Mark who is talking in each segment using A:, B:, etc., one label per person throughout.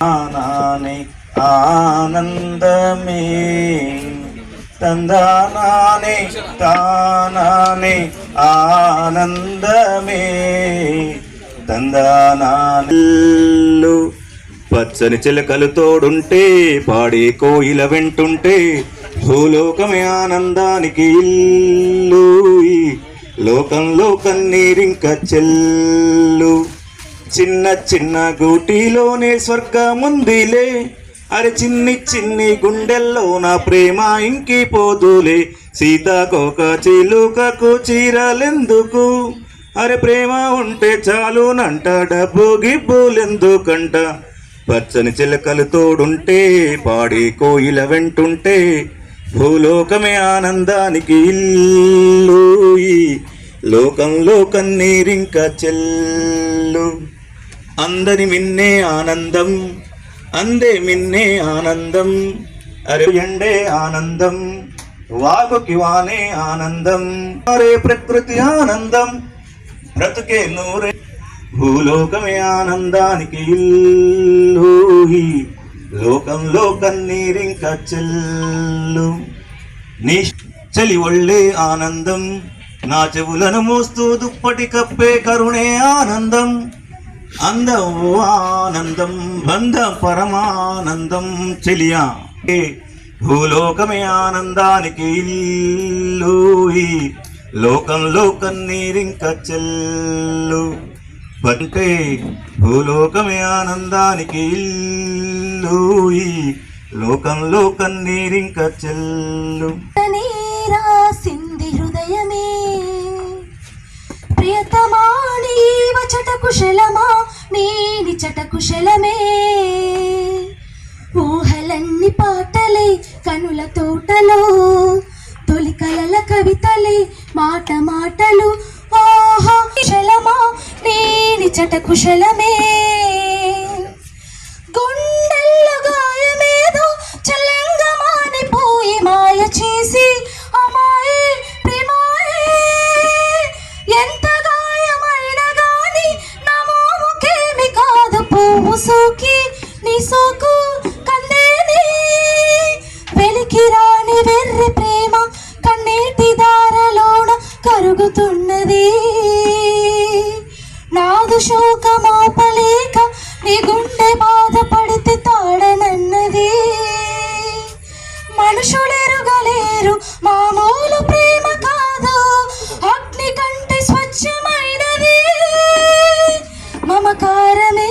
A: ఆనానే ఆనందమే తందానానే తానానే ఆనందమే తందానాలు పచ్చని చిలకలు తోడుంటే పాడే కోయిల వెంటుంటే భూలోకమే ఆనందానికి ఇల్లు లోకంలో కన్నీరింక చెల్లు చిన్న చిన్న గూటిలోనే స్వర్గముందిలే అరే చిన్ని చిన్ని గుండెల్లో నా ప్రేమ ఇంకిపోదులే సీతాకోక చిలుకకు చీరలెందుకు అరే ప్రేమ ఉంటే చాలునంట డబ్బు గిబ్బులెందుకంట పచ్చని చిలకలు తోడుంటే పాడి కోయిల వెంటుంటే భూలోకమే ఆనందానికి ఇల్లు లోకంలో కన్నీరింక చెల్లు అందరి మిన్నే ఆనందం అందే మిన్నే ఆనందం అరే ఎండే ఆనందం వాగుకి వానే ఆనందం అరే ప్రకృతి ఆనందం బ్రతుకే నూరే భూలోకమే ఆనందానికి ఇల్లు లోకంలో కన్నీరింక చెల్లు నీ చలి ఒళ్ళే ఆనందం నా చెవులను మోస్తూ దుప్పటి కప్పే కరుణే ఆనందం అందం ఆనందం బంధం పరమానందం చెలియా భూలోకమే ఆనందానికి ఇల్లు లోకంలో కన్నీరింక చెల్లు పంటే భూలోకమే ఆనందానికి ఇల్లు లోకంలో కన్నీరింక చెల్లు
B: రాసింది హృదయమే ప్రియతమాని వచట కుశలమా నీని చట కుశలమే ఊహలన్ని పాటలే కనుల తోటలో తొలి కలల కవితలే మాట మాటలు ఓహో కుశలమా నీని చట కుశలమే గుండెల్లో గాయమేదో చల్లంగా మానిపోయి మాయ చేసి అమాయే ప్రేమాయే ఎంత గాయమైన గాని నా మోముకేమి కాదు పువ్వు సోకి నీ సోకు కందేని వెలికి రాని వెర్రి ప్రేమ కన్నీటి దారలోన కరుగుతున్నది నాదు శోకమాపలేక నీ గుండె బాధపడితే తాడనన్నది మనుషులెరుగలేరు మామూలు ప్రేమ కాదు అగ్ని కంటే స్వచ్ఛమైనది మమకారమే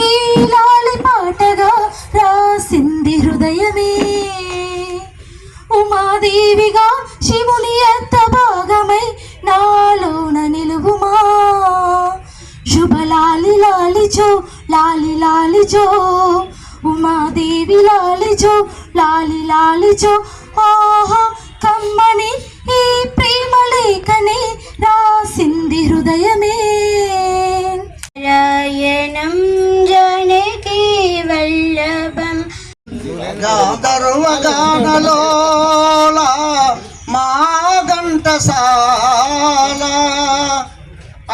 B: ఈ లాలి పాటగా రాసింది హృదయమే ఉమాదేవిగా శివుని అత్త భాగమై నాలోన నిలువుమా శుభలాలి లాలిజో లాలి లాలిజో ఉమాదేవి లాలిజో లాలి లాలిజో ఆహా కమ్మని ఈ ప్రేమ లేఖని రాసింది హృదయమే
C: రాయణం జానకి వల్లభం
D: గానలోల మా ఘంటసాల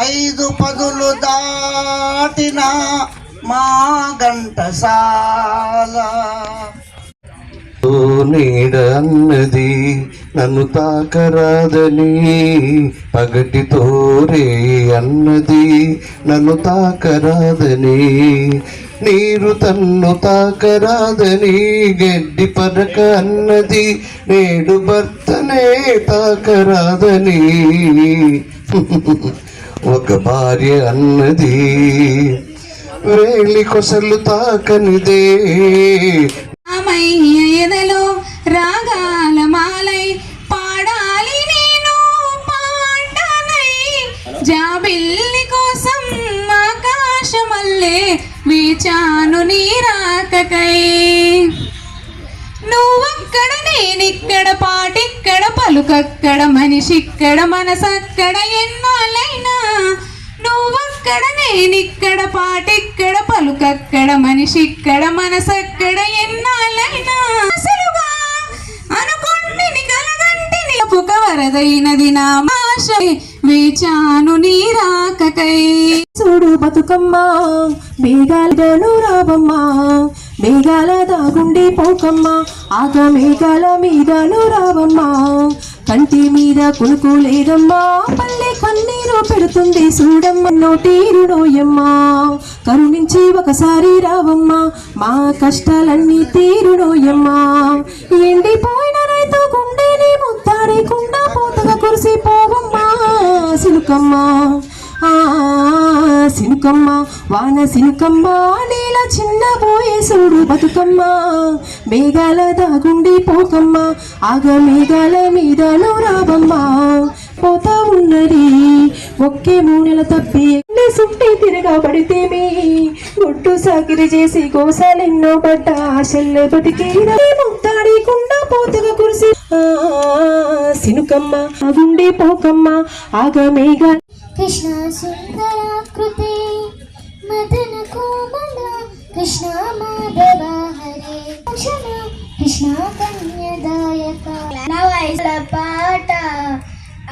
D: 5 పదులు దాటిన మా ఘంటసాల
E: నీడ అన్నది నన్ను తాకరాదని పగటి తోరే అన్నది నన్ను తాకరాదని నీరు తన్ను తాకరాదని గడ్డి పరక అన్నది నేడు భర్తనే తాకరాదని ఒక భార్య అన్నది వేలి కొసలు తాకనిదే
F: ఎదలో రాగాల మాలై పాడాలి నేను పాటనై జాబిల్లి కోసం ఆకాశమల్లే వీచాను నీ రాకకై నువ్వక్కడ నేనిక్కడ పాటిక్కడ పలుకక్కడ మనిషిక్కడ మనసక్కడ ఎన్నాళ్ళైనా నువ్వక్కడ నేనిక్కడ పాటిక్కడ పలుకక్కడ మనిషిక్కడ మనసక్కడ ఎన్నాళ్ళైనా అసలుగా అనుకుంటిని కలగంటిని పుక వరదైనది నా ఆశ వేచాను నీ రాకకై
B: చూడు బతుకమ్మ మేఘాలను రావమ్మా మేఘాల దాగుండి పోకమ్మ ఆగ మేఘాల మీదను రావమ్మా కంటి మీద కులుకు లేదమ్మా పల్లె కన్నీరు పెడుతుంది చూడమ్మ నోటీరుడోయమ్మా కరుణించి ఒకసారి రావమ్మా మా కష్టాలన్నీ తీరుడోయమ్మా ఎండిపోయిన రైతు గుండెని ముత్తాడేకుండా పోతగా కురిసిపోవమ్మా సినుకమ్మ సినుకమ్మ వాన సినుకమ్మ నీల చిన్న పోయే సూడు బతుకమ్మ మేఘాల దాగుండి పోకమ్మ ఆగ మేఘాల మీద రావమ్మ పోతా ఉన్నది ఒకే మూనెల తప్పి సుట్టి తిరగబడితేమి గుట్టు సాకిరి చేసి కోసాలెన్నో పడ్డ ఆశల్లే బతికి ముత్తాడేకుండా పోతగా కురిసి సినుకమ్మ ఆగుండి పోకమ్మ ఆగ మేఘ
C: కృష్ణ సుందరాకృతి మదన కోమల కృష్ణ మాధవ హరే క్షణ కృష్ణ కన్యదాయక నా వయసుల పాట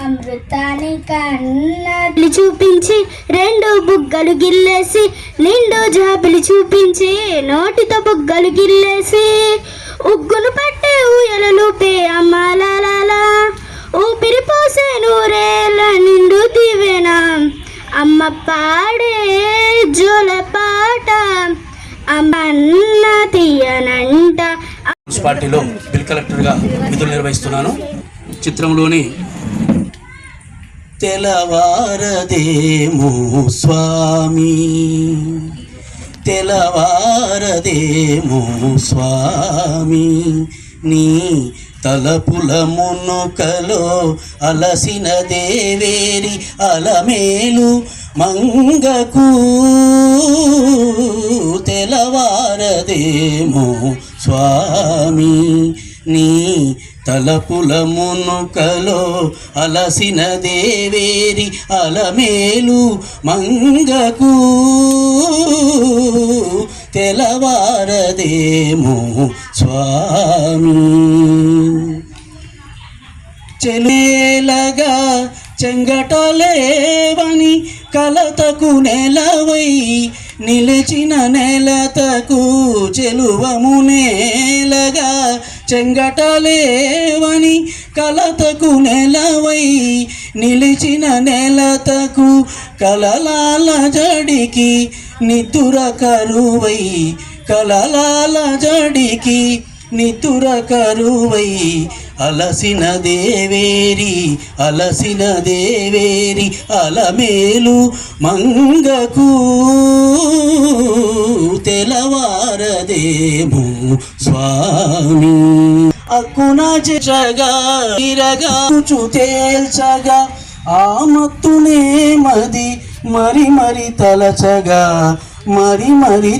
C: అమృతాన్ని కన్నది చూపించి రెండు బుగ్గలు గిల్లేసి నిండు జాబిలి చూపించి నోటితో బుగ్గలు గిల్లేసి ఉగ్గును పట్టే ఊయలలుపే అమ్మాలా ఊపిరి పోసే నూరేళ్ళ నిండు దివేనా అమ్మ పాడే జోల పాట అమ్మన్న తీయనంట.
G: మున్సిపాలిటీలో బిల్ కలెక్టర్గా విధులు నిర్వహిస్తున్నాను. చిత్రంలోని తెలవారదేమో స్వామి తెలవారదేమో స్వామి నీ తలపుల మునుకలో అలసిన దేవేరి అలమేలు మంగకు తెలవారదేమో స్వామి నీ తలపుల మునుకలో అలసిన దేవేరి అలమేలు మంగకు తెలవారదేమో స్వామి చెలేలగా చెంగటలేవని కలతకు నెలవై నిలిచిన నెలతకు చెలువము నేలగా చెంగటలేవని కలతకు నెలవై నిలిచిన నెలతకు కలలాల జడికి నితుర కరువై కలలాల జడికి నితుర కరువై అలసిన దేవేరి అలమేలు మంగకు తెలవారదేమో స్వామి అక్కున చెగగా ఇరగా తేల్చగా ఆ మత్తునే మది మరి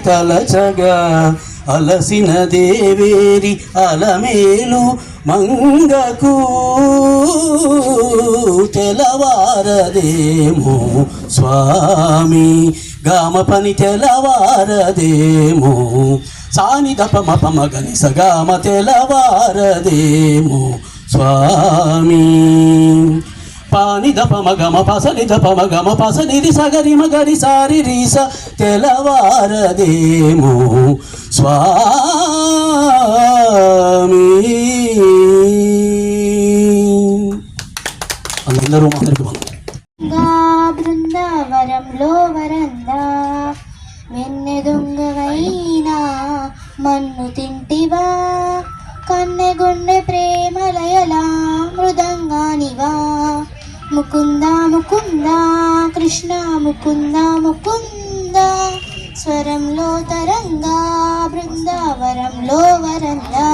G: తలచగా అలసిన దేవేరి అలమేలు మంగకు తెలవారదేమో స్వామి గామ పని తెలవారదేమో సాని దప మప మగని సగామ తెలవారదేమో స్వామి పాని దప మగమ పసని దప మగమ పసని రి సగరి మగరి సారి రీస తెలవారదేమో స్వామి. అందరూ అందరికీ
C: బృందావరంలో వరందా వెన్నె దొంగవైనా మన్ను తింటివా కన్నెగుండె ప్రేమలయలా మృదంగానివా ముకుంద ముకుంద కృష్ణ ముకుంద ముకుంద స్వరంలో తరంగా బృందావరంలో వరందా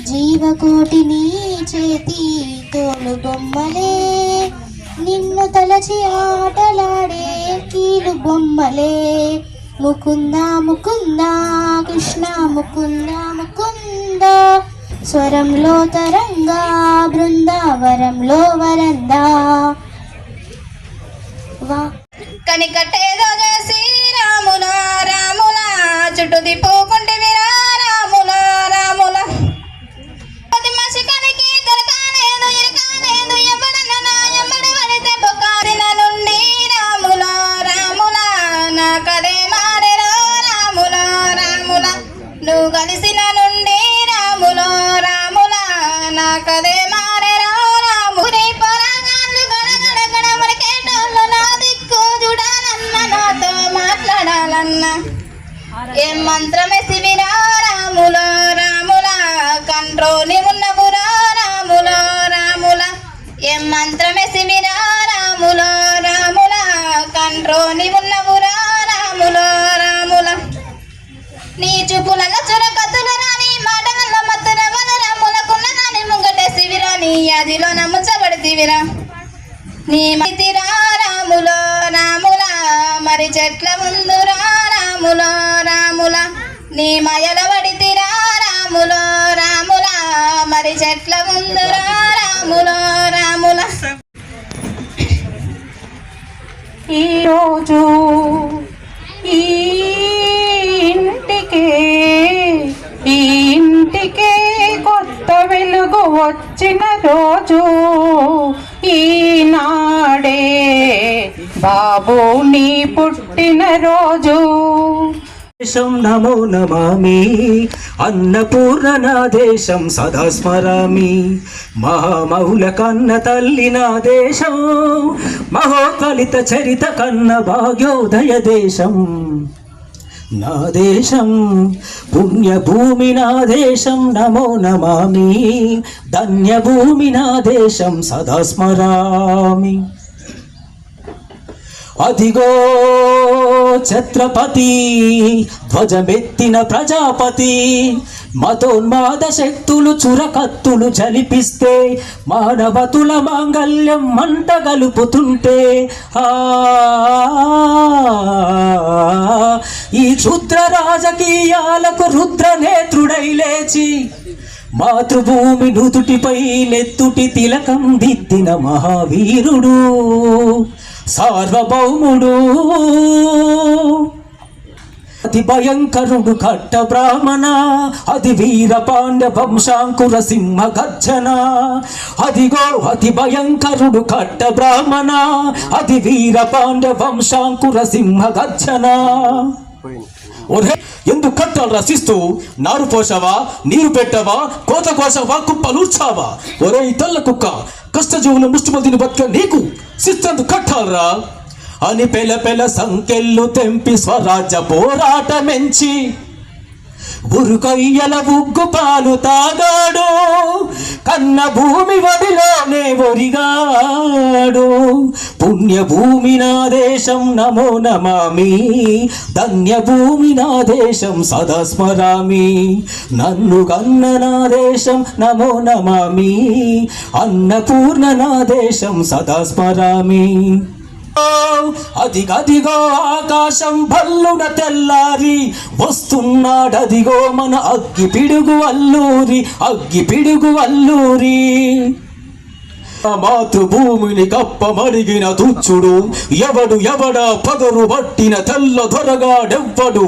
C: జీవకోటిని చేతి తోలు బొమ్మలే నిన్ను తలచి ఆటలాడే కీలు బొమ్మలే ముకుంద ముకుంద కృష్ణ ముకుంద ముకుంద స్వరంలో తరంగా బృందావరంలో వరందా కనికట్టేదో చేసి రాముల రాముల చుట్టూ దిప్పుకుంటే విరా రాముల రాముల పది మసికనికి దొరకాలేదు ఇరకాలేదు ఎవడన్నా ఎవడి పడితే బొక్కారిన నుండి రాముల రాముల నా కదే మారెలో రాముల రాముల ఏం మంత్రమేసివిరా రాముల రాముల కంట్రోని ఉన్నవురా రాముల రాముల ఏం మంత్రమేసివిరా రాముల రాముల కంట్రోని ఉన్నవురా రాముల రాముల నీ చూపులలో చురకత్తులు రాని మాటలలో మత్తుల వనరాములకున్న నాని ముంగటేసివిరా నీ యాదిలో నమ్ముచబడితివిరా నీ మతిరా రాముల రాముల మరి చెట్ల ముందురా రాముల రాముల నీ మయల పడితిరా రాముల రాముల మరి చెట్ల ముందురా రాముల రాముల
F: ఈరోజు ఈ ఇంటికే కొత్త వెలుగు వచ్చిన రోజు ఈనాడే బాబు నీ పుట్టిన రోజు.
G: దేశం నమో నమామి అన్నపూర్ణ నా దేశం సదా స్మరామి మహామౌల కన్న తల్లి నా దేశం మహోత్కలిత చరిత కన్న భాగ్యోదయ దేశం నా దేశం పుణ్యభూమి నా దేశం నమో నమామి ధన్యభూమి నా దేశం సదా స్మరామి. అదిగో ఛత్రపతి ధ్వజమెత్తిన ప్రజాపతి మతోన్మాద శక్తులు చురకత్తులు జలిపిస్తే మానవతుల మాంగల్యం మంట గలుపుతుంటే ఈ క్షుద్ర రాజకీయాలకు రుద్ర నేత్రుడై లేచి మాతృభూమి నుదుటిపై నెత్తుటి తిలకం దిద్దిన మహావీరుడు సార్వభౌముడు అతి భయంకరుడు కట్ట బ్రాహ్మణ అది వీర పాండ్య వంశాంకుర సింహ గర్జన. అదిగో అతి భయంకరుడు కట్ట బ్రాహ్మణ అది వీర పాండ్య వంశాంకుర సింహ గర్జన. ఎందుకు కట్టాలు రసిస్తూ నారు పోసావా నీరు పెట్టావా కోత కోసావా కుప్పలూర్చావా ఒరే తల్ల కుక్క కష్టజీవులు ముష్టిమతిని బతుక నీకు శిస్తందు కట్టాలరా అని పెల సంకెళ్ళు తెంపి స్వరాజ్య పోరాటమెంచి ఉరుకొయ్యల ఉగ్గు పాలు తాగాడు కన్న భూమి వడిలోనే ఒరిగాడు. పుణ్యభూమి నా దేశం నమో నమామి ధన్యభూమి నా దేశం సదా స్మరామి నన్ను కన్న నా దేశం నమో నమామి అన్నపూర్ణ నా దేశం సదా స్మరామి. అదిగదిగో ఆకాశం భల్లున తెల్లారి వస్తున్నాడదిగో మన అగ్గి పిడుగు అల్లూరి మాతృభూమిని కప్పమడిగిన తుచ్చుడు ఎవడా పగరు పట్టిన తెల్ల దొరగాడెవ్వడు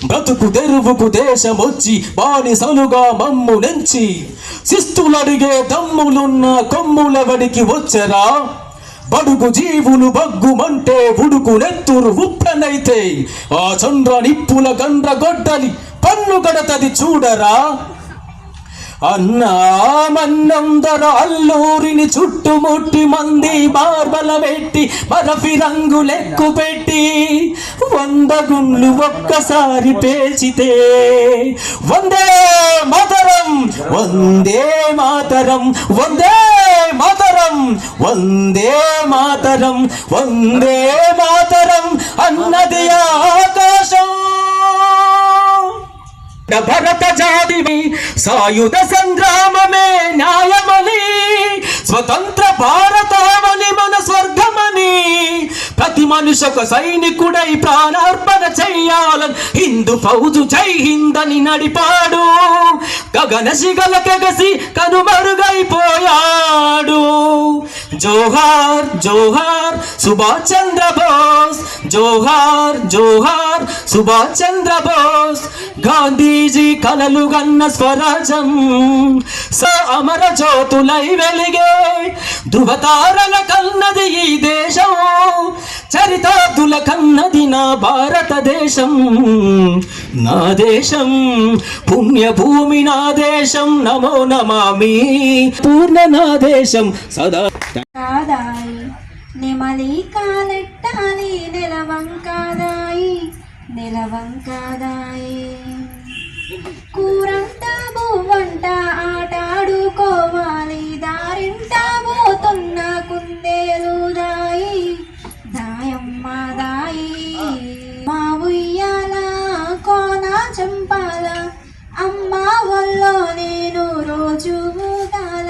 G: బ్రతుకు తెరువుకు దేశమొచ్చి బానిసలుగా మమ్ము నెంచి శిస్తులడిగే దమ్ములున్న కొమ్ములవడికి వచ్చరా బడుగు జీవులు బగ్గుమంటే ఉడుకు నెత్తురు ఉప్పనైతే ఆ చంద్ర నిప్పుల గండ్ర గొడ్డలి పన్ను గడతది చూడరా. అన్నామన్నందర అల్లూరిని చుట్టుముట్టి మంది మార్బల పెట్టి బరఫి రంగు లెక్కు పెట్టి 100 గుండ్లు ఒక్కసారి పేల్చితే వందే మాతరం వందే మాతరం వందే మాతరం వందే మాతరం వందే మాతరం అన్నది ఆకాశం. భరత జాతివి సాయుధ సంగ్రామమే న్యాయమని స్వతంత్ర భారతావని మన స్వర్గమని ప్రతి మనుషొక సైనికుడై ప్రాణార్పణ చెయ్యాలని హిందూ ఫౌజు జై హిందని నడిపాడు. గగన శిగల కెగసి కనుమరుగైపోయాడు. జోహార్ జోహార్ సుభాష్ చంద్ర బోస్ జోహార్ జోహార్ సుభాష్ చంద్ర బోస్ గాంధీజీ కలలు గన్న స్వరాజ్యం అమర జ్యోతులై వెలిగే ధృవతారల కన్నది ఈ దేశం చరితార్థుల కన్నది నా భారతదేశం. నా దేశం పుణ్యభూమి నా దేశం నమో నమామి పూర్ణ నా దేశం సదా.
H: కాదాయి నెమలి కాలెట్టాలి నెలవంకాదాయి
C: నెలవంకదాయి కూరంట బువ్వంట ఆటాడుకోవాలి దారింట పోతున్న కుందేలు దాయి దాయమ్మ దాయి మా ఉయ్యాల కోన చంపాల అమ్మ వల్లో నేను రోజు ఊగాల